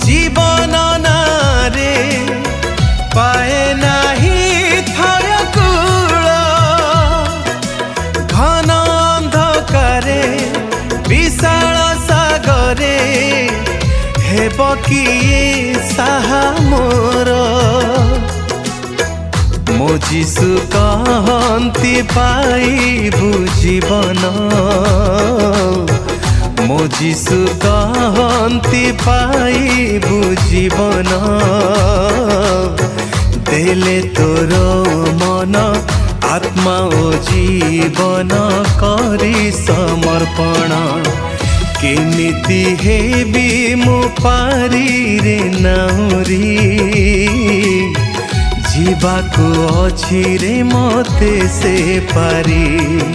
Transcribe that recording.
जीवन नारे पाए नाही थर कूल घन अंधकारे विशाल सागरे हेब किए साहा मोर मो जीशु कहती पाइबु जीवन मो जीशु कहती पाइबु जीवन देले तोर मन आत्मा ओ जीवन करी समर्पण केमिति हेबी मु पारी रे नाउरी जीवाको अछि रे मते से पारी।